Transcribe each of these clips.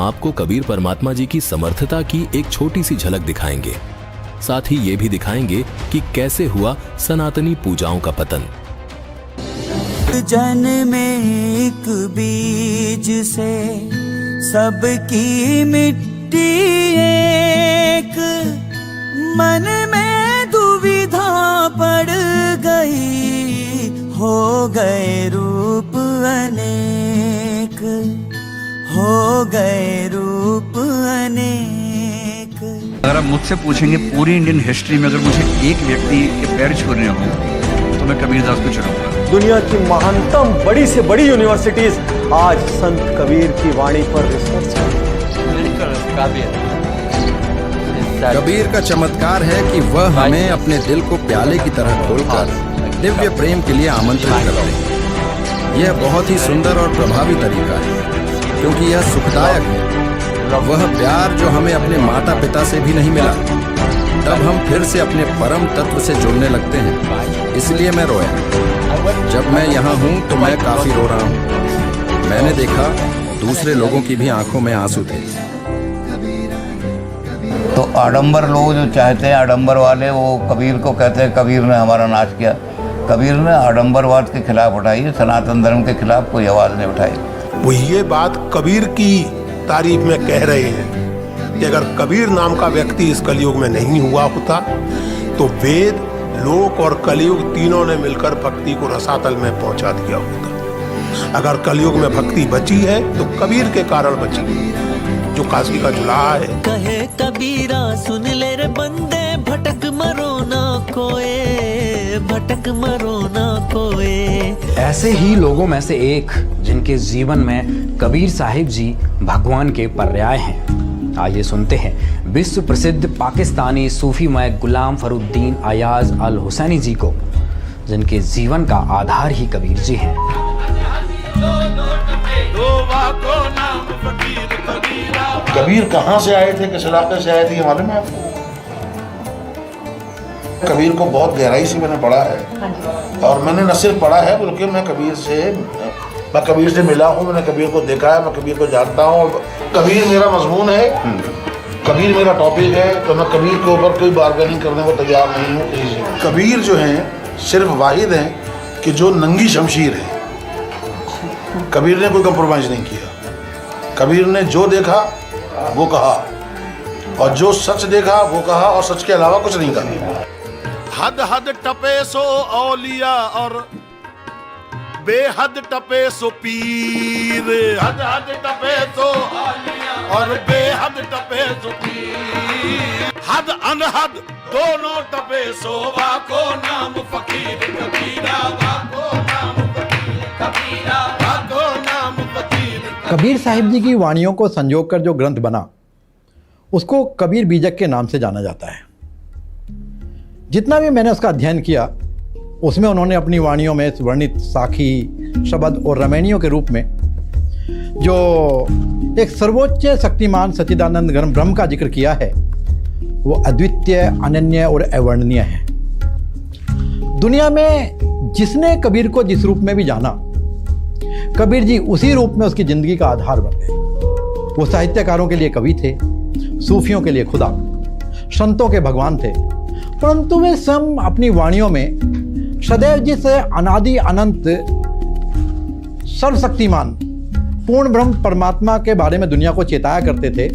हम आपको कबीर परमात्मा जी की समर्थता की एक छोटी सी झलक दिखाएंगे। साथ ही ये भी दिखाएंगे कि कैसे हुआ सनातनी पूजाओं का पतन। जन में एक बीज से सबकी मिट्टी एक, मन में दुविधा पड़ गई, हो गए रूप अनेक, हो गए रूप अनेक। अगर आप मुझसे पूछेंगे पूरी इंडियन हिस्ट्री में अगर मुझे एक व्यक्ति के पैर छूने हो तो मैं कबीरदास को चुनूंगा। दुनिया की महानतम बड़ी से बड़ी यूनिवर्सिटीज आज संत कबीर की वाणी पर रिसर्च कर। कबीर का चमत्कार है कि वह हमें अपने दिल को प्याले की तरह खोलकर दिव्य प्रेम के लिए आमंत्रित करते हैं। यह बहुत ही सुंदर और प्रभावी तरीका है, क्योंकि यह सुखदायक है। वह प्यार जो हमें अपने माता पिता से भी नहीं मिला, तब हम फिर से अपने परम तत्व से जुड़ने लगते हैं। इसलिए मैं रोया। जब मैं यहाँ हूँ तो मैं काफी रो रहा हूँ। मैंने देखा दूसरे लोगों की भी आंखों में आंसू थे। तो आडंबर लोग जो चाहते हैं, आडंबर वाले, वो कबीर को कहते हैं कबीर ने हमारा नाश किया। कबीर ने आडंबरवाद के खिलाफ उठाई है, सनातन धर्म के खिलाफ कोई आवाज नहीं उठाई। वो ये बात कबीर की तारीफ में कह रहे हैं कि अगर कबीर नाम का व्यक्ति इस कलयुग में नहीं हुआ होता तो वेद, लोक और कलयुग तीनों ने मिलकर भक्ति को रसातल में पहुंचा दिया होता। अगर कलयुग में भक्ति बची है तो कबीर के कारण बची है, जो काशी का जुलाहा है। कहे कबीरा सुन ले रे बंदे, भटक मरो ना कोए, भटक मरो ना कोए। ऐसे ही लोगों में से एक जिनके जीवन में कबीर साहिब जी भगवान के पर्याय हैं। आइए सुनते हैं विश्व प्रसिद्ध पाकिस्तानी सूफीमय गुलाम फरुद्दीन अयाज अल हुसैनी जी को, जिनके जीवन का आधार ही कबीर जी हैं। कबीर कहाँ से आए थे, किस इलाके से आए थे, ये मालूम है आपको? कबीर को बहुत गहराई से मैंने पढ़ा है, और मैंने न सिर्फ पढ़ा है बल्कि मैं कबीर से मिला हूँ, मैंने कबीर को देखा है, मैं कबीर को जानता हूँ। कबीर मेरा मजमून है, कबीर मेरा टॉपिक है, तो मैं कबीर के ऊपर कोई बार्गेनिंग करने को तैयार नहीं हूँ किसी से। कबीर जो हैं सिर्फ वाहिद हैं कि जो नंगी शमशीर है। कबीर ने कोई कंप्रोमाइज नहीं किया। कबीर ने जो देखा वो कहा, और जो सच देखा वो कहा, और सच के अलावा कुछ नहीं कहा। हद हद टपे सो औलिया और बेहद टपे सो पीर, हद हद टपे सो औलिया और बेहद टपे सो पीर, हद अनहद दोनों टपे सो वाको नाम फकीर कबीरा, वाको नाम फकीर कबीरा, वाको नाम फकीर। कबीर साहिब जी की वाणियों को संजोकर जो ग्रंथ बना उसको कबीर बीजक के नाम से जाना जाता है। जितना भी मैंने उसका अध्ययन किया उसमें उन्होंने अपनी वाणियों में वर्णित साखी, शब्द और रमैनियों के रूप में जो एक सर्वोच्च शक्तिमान सच्चिदानंद घन ब्रह्म का जिक्र किया है वो अद्वितीय, अनन्य और अवर्णनीय है। दुनिया में जिसने कबीर को जिस रूप में भी जाना, कबीर जी उसी रूप में उसकी जिंदगी का आधार बन गए। वो साहित्यकारों के लिए कवि थे, सूफियों के लिए खुदा, संतों के भगवान थे, परंतु वे स्वयं अपनी वाणियों में सदैव जिस अनादि अनंत सर्वशक्तिमान पूर्ण ब्रह्म परमात्मा के बारे में दुनिया को चेताया करते थे,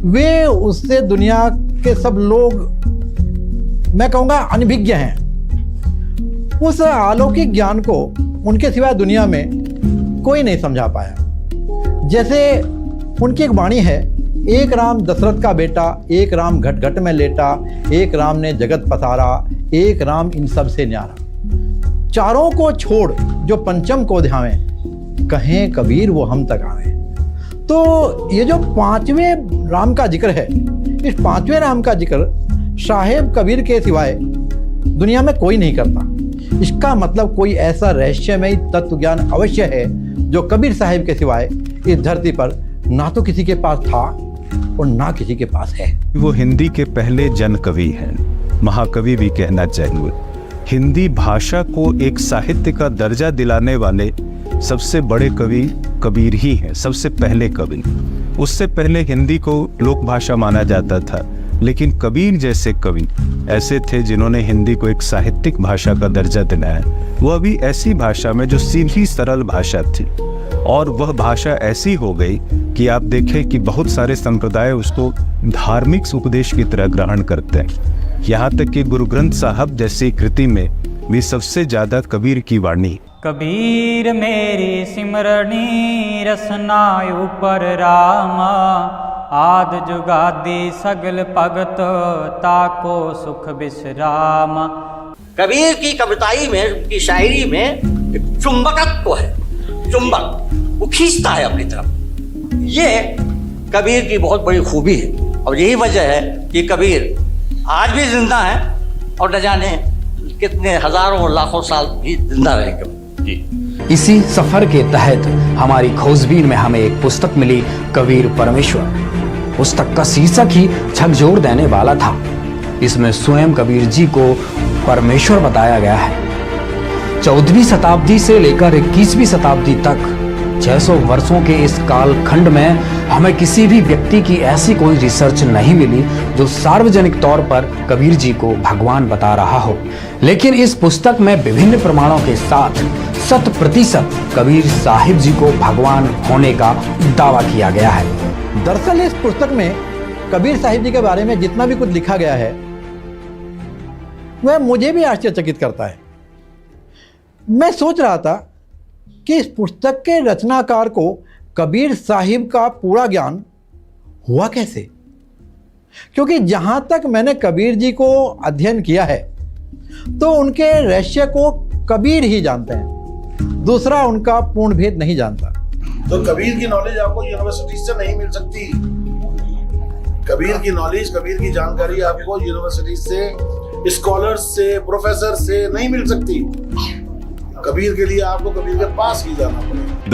वे उससे दुनिया के सब लोग, मैं कहूँगा, अनभिज्ञ हैं। उस अलौकिक ज्ञान को उनके सिवाय दुनिया में कोई नहीं समझा पाया। जैसे उनकी एक वाणी है, एक राम दशरथ का बेटा, एक राम घट घट में लेटा, एक राम ने जगत पसारा, एक राम इन सब से न्यारा। चारों को छोड़ जो पंचम को ध्यावें, कहें कबीर वो हम तक आवे। तो ये जो पांचवें राम का जिक्र है, इस पांचवें राम का जिक्र साहेब कबीर के सिवाय दुनिया में कोई नहीं करता। इसका मतलब कोई ऐसा रहस्यमय तत्व ज्ञान अवश्य है जो कबीर साहिब के सिवाय इस धरती पर ना तो किसी के पास था और ना किसी के पास है। वो हिंदी के पहले जन कवि हैं, महाकवि भी कहना चाहिए। हिंदी भाषा को एक साहित्य का दर्जा दिलाने वाले सबसे बड़े कवि कबीर ही हैं, सबसे पहले कवि। उससे पहले हिंदी को लोक भाषा माना जाता था, लेकिन कबीर जैसे कवि ऐसे थे जिन्होंने हिंदी को एक साहित्यिक भाषा का दर्जा दिलाया। वह भी ऐसी भाषा में जो सीधी सरल भाषा थी, और वह भाषा ऐसी हो गई कि आप देखें कि बहुत सारे संप्रदाय उसको धार्मिक उपदेश की तरह ग्रहण करते हैं। यहाँ तक कि गुरु ग्रंथ साहब जैसी कृति में भी सबसे ज्यादा कबीर की वाणी। कबीर मेरी सिमरनी रसना ऊपर रामा, आद जुगादी सगल भगत ताको सुख विश्राम। कबीर की कविताई में, की शायरी में एक चुंबकत्व है, चुंबक वो खींचता है अपनी तरफ। ये कबीर की बहुत बड़ी खूबी है, और यही वजह है कि कबीर आज भी जिंदा है और न जाने कितने हजारों और लाखों साल भी जिंदा रहेंगे। इसी सफर के तहत हमारी खोजबीन में हमें एक पुस्तक मिली, कबीर परमेश्वर। पुस्तक का शीर्षक ही झकझोर देने वाला था। इसमें स्वयं कबीर जी को परमेश्वर बताया गया है। 14वीं शताब्दी से लेकर 21वीं शताब्दी तक 600 वर्षों के इस कालखंड में हमें किसी भी व्यक्ति की ऐसी कोई रिसर्च नहीं मिली जो सार्वजनिक तौर पर कबीर जी को भगवान बता रहा हो। लेकिन इस पुस्तक में विभिन्न प्रमाणों के साथ 100% कबीर साहिब जी को भगवान होने का दावा किया गया है। दरअसल इस पुस्तक में कबीर साहिब जी के बारे में जितना भी कुछ लिखा गया है वह मुझे भी आश्चर्यचकित करता है। मैं सोच रहा था कि इस पुस्तक के रचनाकार को कबीर साहिब का पूरा ज्ञान हुआ कैसे, क्योंकि जहां तक मैंने कबीर जी को अध्ययन किया है तो उनके रहस्य को कबीर ही जानते हैं, दूसरा उनका पूर्ण भेद नहीं जानता। तो कबीर की नॉलेज आपको यूनिवर्सिटी से नहीं मिल सकती। कबीर की नॉलेज, कबीर की जानकारी आपको यूनिवर्सिटी से, स्कॉलर्स से, प्रोफेसर से नहीं मिल सकती। कबीर के लिए आपको कबीर के पास ही जाना पड़ेगा।